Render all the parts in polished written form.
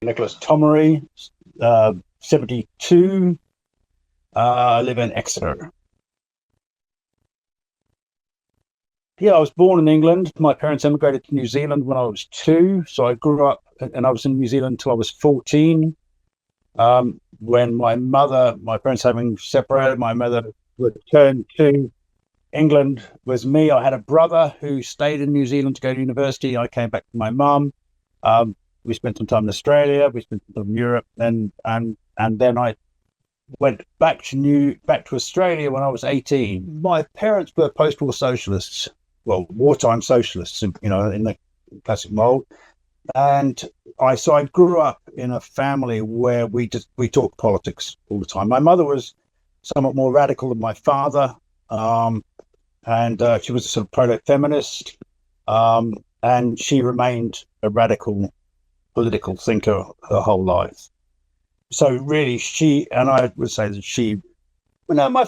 Nicholas Tomory, 72. I live in Exeter. Yeah, I was born in England. My parents emigrated to New Zealand when I was 2. So I grew up and I was in New Zealand until I was 14. When my parents having separated, my mother returned to England with me. I had a brother who stayed in New Zealand to go to university. I came back to my mum. We spent some time in Australia. We spent some time in Europe, and then I went back to Australia when I was 18. My parents were post-war socialists, well, wartime socialists, in the classic mold. And I grew up in a family where we talked politics all the time. My mother was somewhat more radical than my father, and she was a sort of proto-feminist, and she remained a radical political thinker her whole life. So really, I would say that my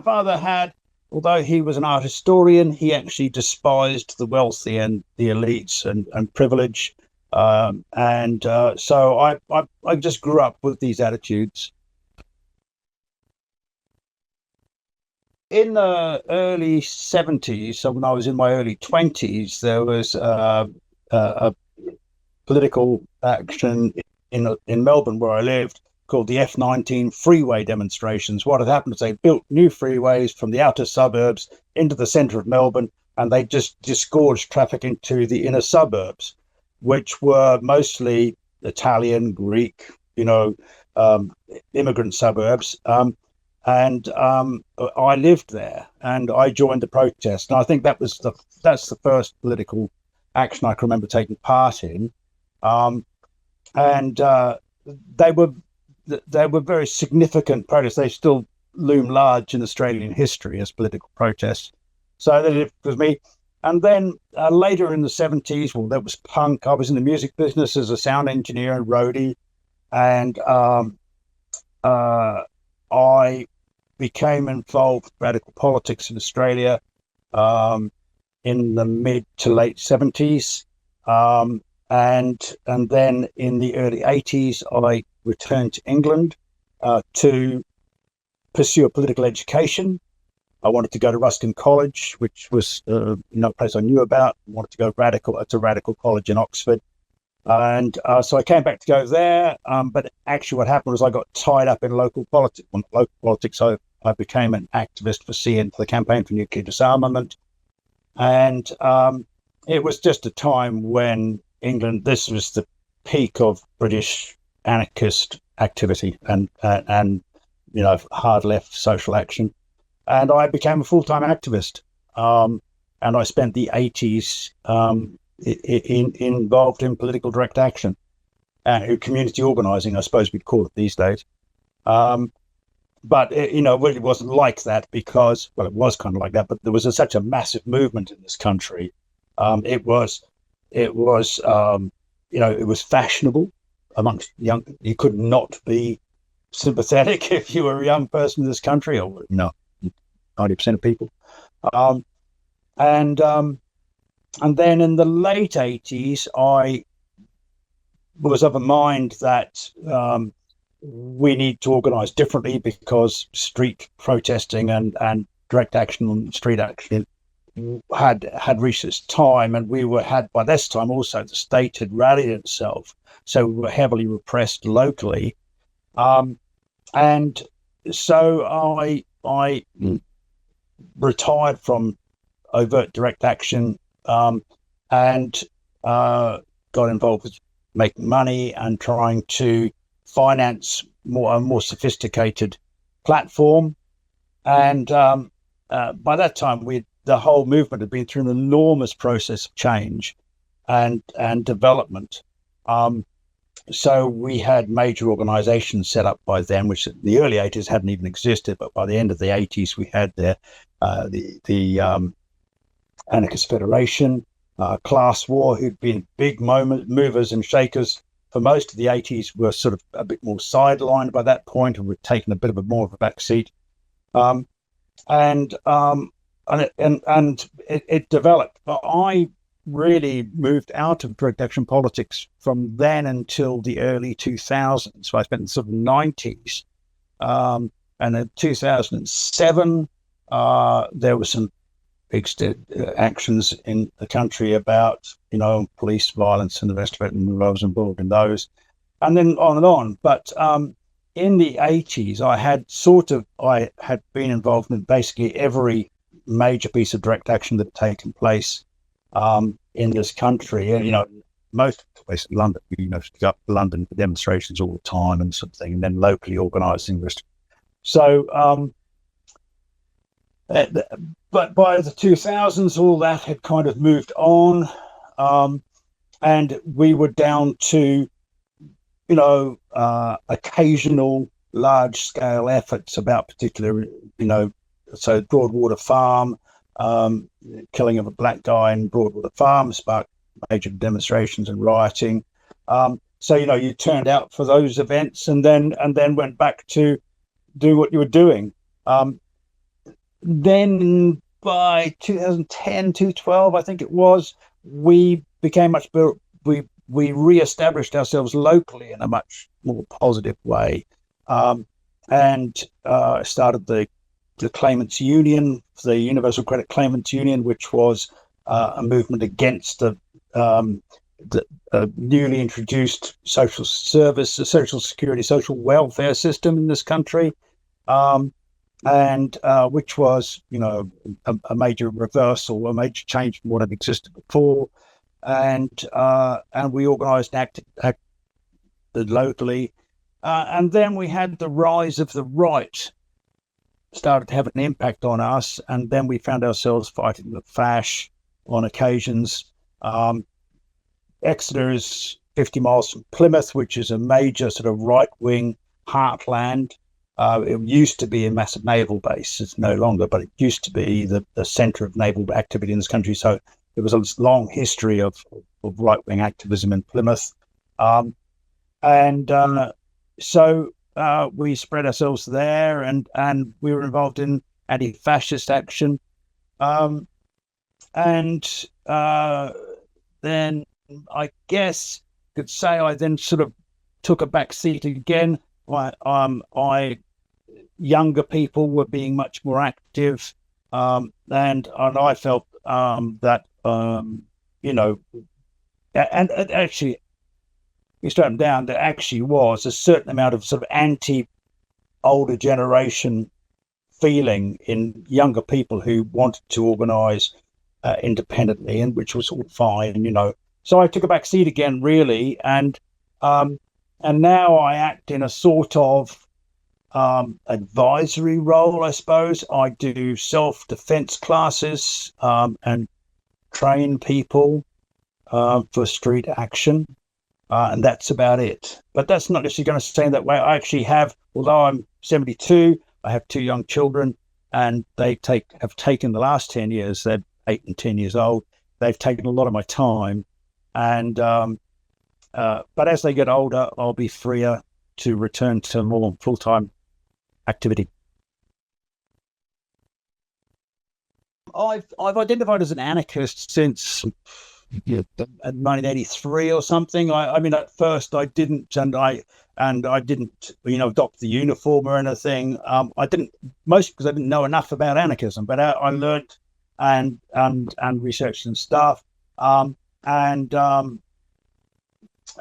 father had, although he was an art historian, he actually despised the wealthy and the elites and privilege. So I just grew up with these attitudes. In the early 70s, so when I was in my early 20s, there was a political action in Melbourne, where I lived, called the F19 freeway demonstrations. What had happened is they built new freeways from the outer suburbs into the centre of Melbourne, and they just disgorged traffic into the inner suburbs, which were mostly Italian, Greek, immigrant suburbs. And I lived there, and I joined the protest. And I think that's the first political action I can remember taking part in. They were very significant protests. They still loom large in Australian history as political protests. So they lived with me. And then later in the 70s, well, there was punk. I was in the music business as a sound engineer and roadie. And I became involved with radical politics in Australia in the mid to late 70s. And then in the early 80s, I returned to England to pursue a political education. I wanted to go to Ruskin College, which was a place I knew about. I wanted to go to Radical College in Oxford. And so I came back to go there. But actually what happened was I got tied up in local politics. I became an activist for the Campaign for Nuclear Disarmament. And it was just a time when England, this was the peak of British anarchist activity and hard left social action. And I became a full-time activist. And I spent the 80s involved in political direct action, community organizing, I suppose we'd call it these days. But it really wasn't like that because, well, it was kind of like that, but there was such a massive movement in this country. It was fashionable amongst young. You could not be sympathetic if you were a young person in this country, or 90% of people. And then in the late 80s, I was of a mind that we need to organize differently because street protesting and direct action on street action had reached its time, and by this time also the state had rallied itself, so we were heavily repressed locally, and so I retired from overt direct action and got involved with making money and trying to finance a more sophisticated platform. And by that time, the whole movement had been through an enormous process of change and development. So we had major organizations set up by then, which in the early 80s hadn't even existed, but by the end of the 80s, we had the Anarchist Federation, Class War, who'd been big movers and shakers for most of the 80s, were sort of a bit more sidelined by that point and were taking a bit of more of a back seat. And it developed. But I really moved out of direct action politics from then until the early 2000s. So I spent the sort of 90s. And in 2007, there were some big actions in the country about, police violence and the rest of it, and I was involved in those. And then on and on. But in the 80s, I had been involved in basically every major piece of direct action that had taken place in this country. And, most places in London, go up to London for demonstrations all the time and something, and then locally organising this. So, but by the 2000s, all that had kind of moved on, and we were down to, occasional large-scale efforts about particular, so Broadwater Farm, killing of a black guy in Broadwater Farm sparked major demonstrations and rioting. So, you turned out for those events and then went back to do what you were doing. Then by 2010, 2012, I think it was, we became much better. We re-established ourselves locally in a much more positive way, and started the Claimants Union, the Universal Credit Claimants Union, which was a movement against the newly introduced social security, social welfare system in this country, and which was, a major reversal, a major change from what had existed before. And we organised and acted locally, and then we had the rise of the right started to have an impact on us, and then we found ourselves fighting the fash on occasions. Exeter is 50 miles from Plymouth, which is a major sort of right-wing heartland. It used to be a massive naval base. It's no longer, but it used to be the centre of naval activity in this country. So there was a long history of right-wing activism in Plymouth. So we spread ourselves there, and we were involved in anti-fascist action. Then I guess could say I then sort of took a back seat again. Younger people were being much more active, and I felt that and actually, you straight them down, there actually was a certain amount of sort of anti-older generation feeling in younger people who wanted to organise independently, and which was all fine, So I took a back seat again, really, and now I act in a sort of advisory role, I suppose. I do self-defense classes and train people for street action, and that's about it. But that's not necessarily going to stay that way. I actually have, although I'm 72, I have 2 young children, and they have taken the last 10 years, they're 8 and 10 years old, they've taken a lot of my time, and but as they get older, I'll be freer to return to more full-time activity. I've identified as an anarchist since 1983 or something. I mean, at first I didn't, and I didn't, adopt the uniform or anything. I didn't, mostly because I didn't know enough about anarchism. But I learned and researched and stuff.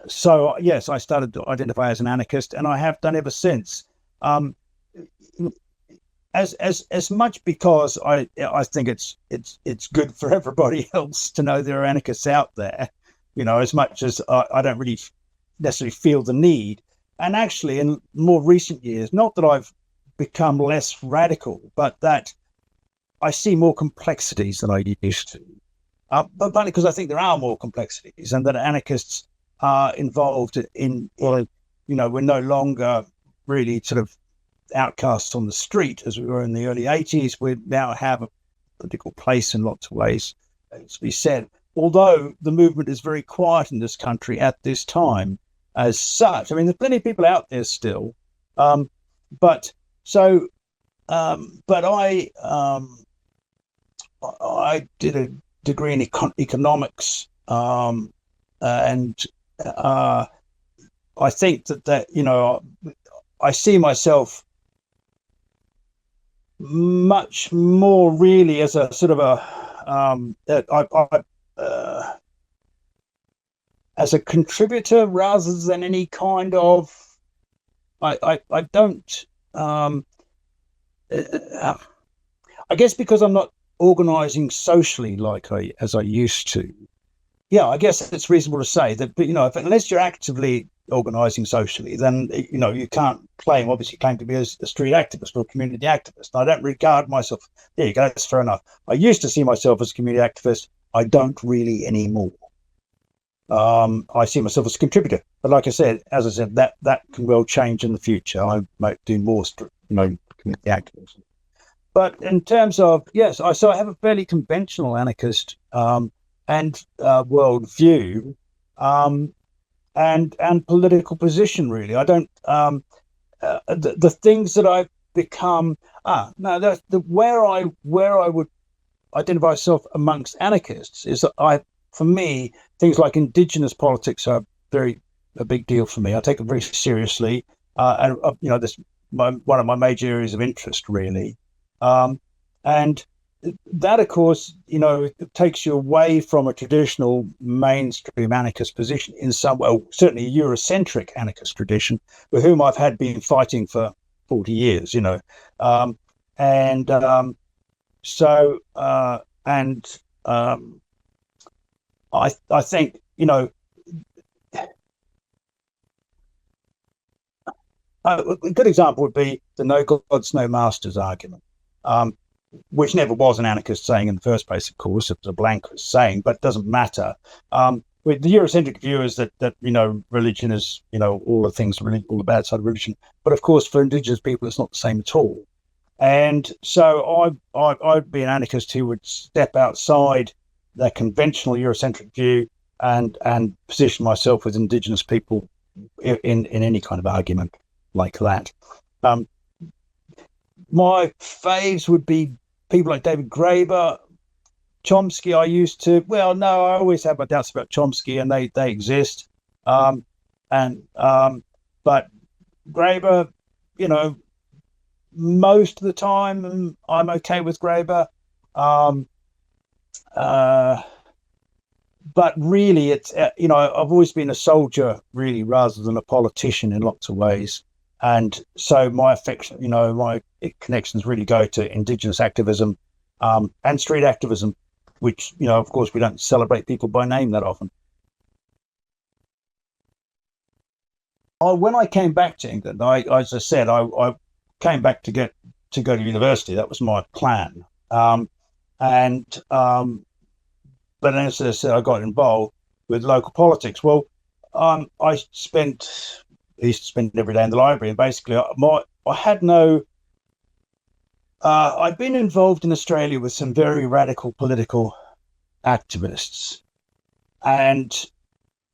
So yes, I started to identify as an anarchist, and I have done ever since. As much because I think it's good for everybody else to know there are anarchists out there, as much as I don't really necessarily feel the need. And actually, in more recent years, not that I've become less radical, but that I see more complexities than I used to. But partly because I think there are more complexities, and that anarchists are involved in, we're no longer really sort of outcasts on the street as we were in the early 80s. We now have a political place in lots of ways, to be said, although the movement is very quiet in this country at this time as such. I mean, there's plenty of people out there still, but I did degree in economics, and I think that I see myself much more really as a sort of as a contributor rather than any kind of. I don't. I guess because I'm not organising socially as I used to. Yeah, I guess it's reasonable to say that. But unless you're actively organising socially, then you can't obviously claim to be a street activist or a community activist. I don't regard myself. There you go. That's fair enough. I used to see myself as a community activist. I don't really anymore. I see myself as a contributor, but like I said, that can well change in the future. I might do more, community activism. But in terms of yes, I have a fairly conventional anarchist and worldview, and political position. Really, I don't. The things that I've become. Where I would identify myself amongst anarchists is that for me, things like indigenous politics are a big deal for me. I take it very seriously, and this one of my major areas of interest, really. And that, of course, it takes you away from a traditional mainstream anarchist position in some way, certainly a Eurocentric anarchist tradition, with whom I've been fighting for 40 years, I think, a good example would be the no gods, no masters argument, which never was an anarchist saying in the first place, of course. It was a blanket saying, but it doesn't matter. With the Eurocentric view is that religion is, all the things, all the bad side of religion. But of course, for indigenous people, it's not the same at all. And so I'd be an anarchist who would step outside the conventional Eurocentric view and position myself with indigenous people in any kind of argument like that. My faves would be people like David Graeber, Chomsky. I always have my doubts about Chomsky, and they exist. But Graeber, most of the time I'm okay with Graeber. But really, it's I've always been a soldier, really, rather than a politician in lots of ways, and so my affection, my connections really go to indigenous activism, and street activism, which of course we don't celebrate people by name that often. When I came back to England, as I said, I came back to go to university. That was my plan. But as I said, I got involved with local politics. Well, I used to spend every day in the library, and basically I had no. I'd been involved in Australia with some very radical political activists, and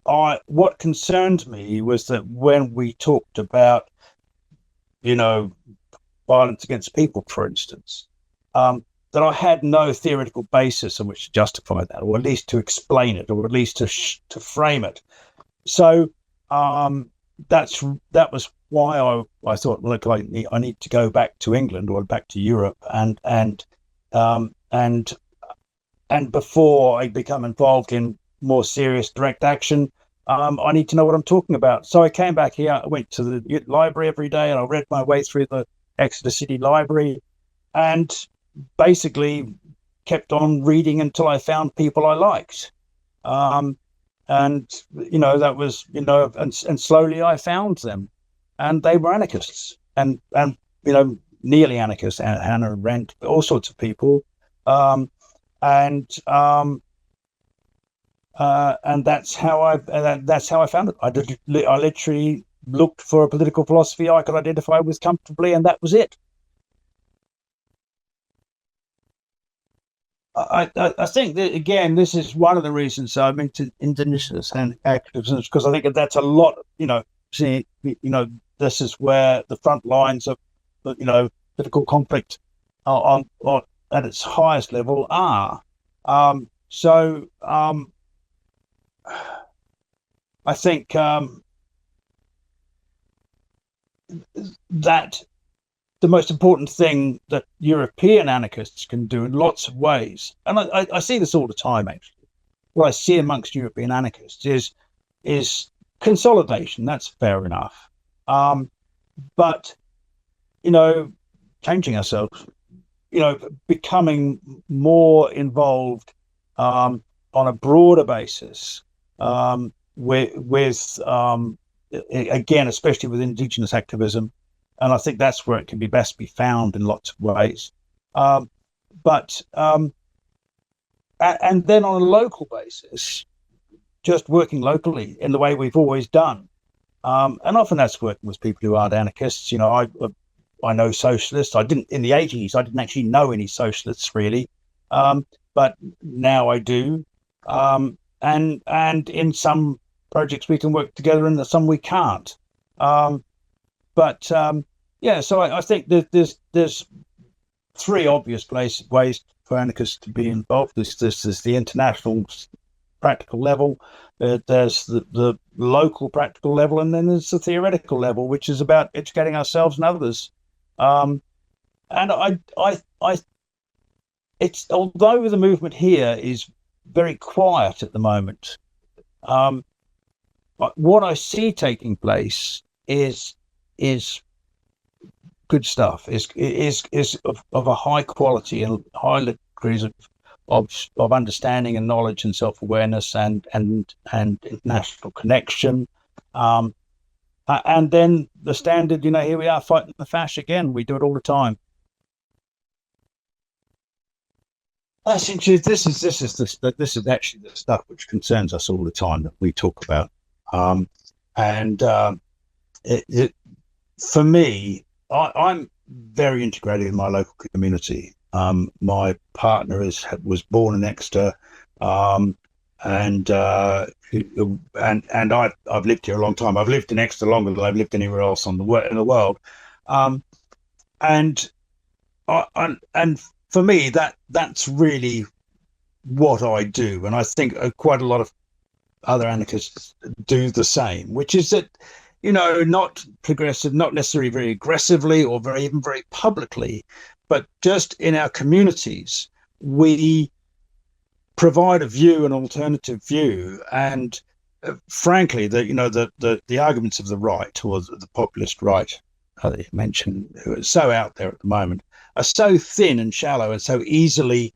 what concerned me was that when we talked about, violence against people, for instance, that I had no theoretical basis on which to justify that, or at least to explain it, or at least to frame it. So that was why I thought, look, I need to go back to England or back to Europe, and before I become involved in more serious direct action, I need to know what I'm talking about. So I came back here. I went to the library every day, and I read my way through the Exeter City Library, and basically kept on reading until I found people I liked. That was, and slowly I found them, and they were anarchists, and nearly anarchists, Hannah Arendt, all sorts of people. And that's how I found it. I literally looked for a political philosophy I could identify with comfortably, and that was it. I think that, again, this is one of the reasons I'm into indigenous and activism, because I think that's a lot. This is where the front lines of political conflict at its highest level are. So I think that the most important thing that European anarchists can do in lots of ways, and I see this all the time actually, what I see amongst European anarchists is consolidation. That's fair enough. But, changing ourselves, becoming more involved on a broader basis with again, especially with Indigenous activism. And I think that's where it can be best be found in lots of ways. And then on a local basis, just working locally in the way we've always done. And often that's working with people who aren't anarchists. I know socialists. I didn't in the 80s. I didn't actually know any socialists really, but now I do. And in some projects we can work together, and some we can't. So I think that there's three obvious ways for anarchists to be involved. There's the international practical level, there's the local practical level, and then there's the theoretical level, which is about educating ourselves and others. And it's although the movement here is very quiet at the moment, what I see taking place is good stuff. Is of a high quality and high degrees of understanding and knowledge and self-awareness and international connection. And then the standard, here we are fighting the fash again. We do it all the time. I think this is actually the stuff which concerns us all the time that we talk about. For me, I'm very integrated in my local community. My partner was born in Exeter, and I've lived here a long time. I've lived in Exeter longer than I've lived anywhere else in the world. And for me, that's really what I do, and I think quite a lot of other anarchists do the same, which is that, not progressive, not necessarily very aggressively or even very publicly, but just in our communities, we provide a view, an alternative view, and frankly, the arguments of the right, or the populist right, that you mentioned, who are so out there at the moment, are so thin and shallow and so easily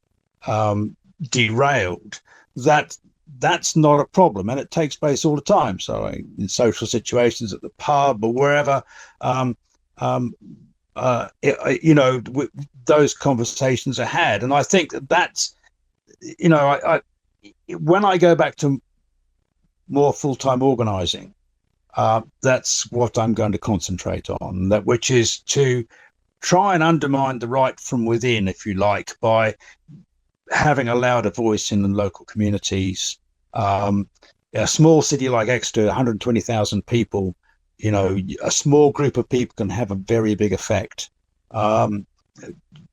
derailed that that's not a problem, and it takes place all the time. So in social situations, at the pub or wherever, those conversations are had, and I think that's, when I go back to more full-time organizing, that's what I'm going to concentrate on, which is to try and undermine the right from within, if you like, by having a louder voice in the local communities. A small city like Exeter, 120,000 people, a small group of people can have a very big effect.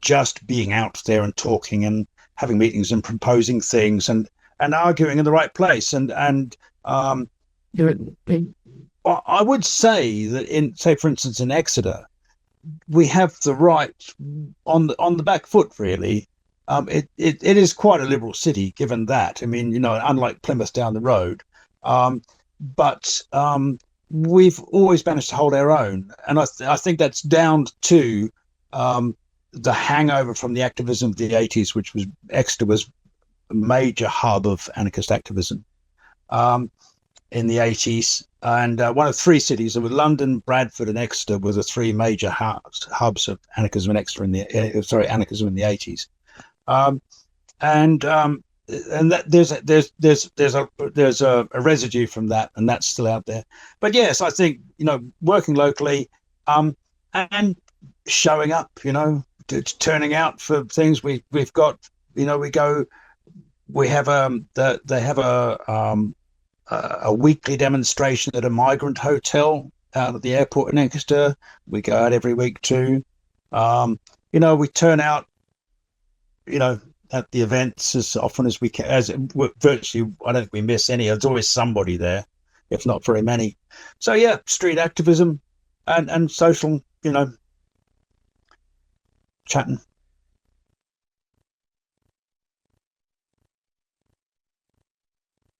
Just being out there and talking and having meetings and proposing things and arguing in the right place. And I would say that for instance, in Exeter, we have the right on the back foot, really. It is quite a liberal city, given that. I mean, unlike Plymouth down the road, but we've always managed to hold our own, and I think that's down to the hangover from the activism of the 80s, which was Exeter was a major hub of anarchist activism in the 80s, and one of three cities. There were London, Bradford, and Exeter were the three major hubs of anarchism in Exeter anarchism in the 80s. And that there's a residue from that, and that's still out there. But yes, I think working locally, and showing up, turning out for things. We've got, they have a weekly demonstration at a migrant hotel out at the airport in Exeter. We go out every week too. We turn out. at the events as often as we can. Virtually, I don't think we miss any. There's always somebody there, if not very many. So yeah, street activism and social, chatting.